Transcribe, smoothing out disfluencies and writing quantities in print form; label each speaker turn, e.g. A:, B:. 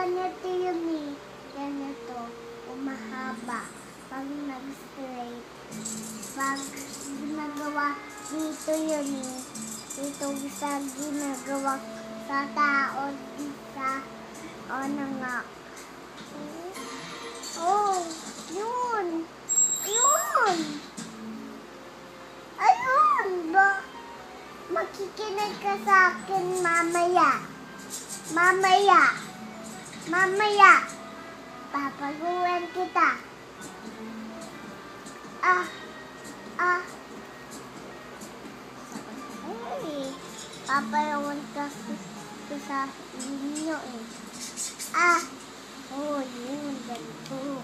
A: ganito yun eh. Ganito. Umahaba. Pag nag-straight. Pag ginagawa dito yun eh. Dito sa ginagawa sa tao. Sa ano nga. Oh, yun. Yun. Ayun ba? Makikinig ka sa akin mamaya. Mamaya. Mamaya. Papaguan kita. Ay, papayawan kasi sa inyo eh. Oh, yun, ganito.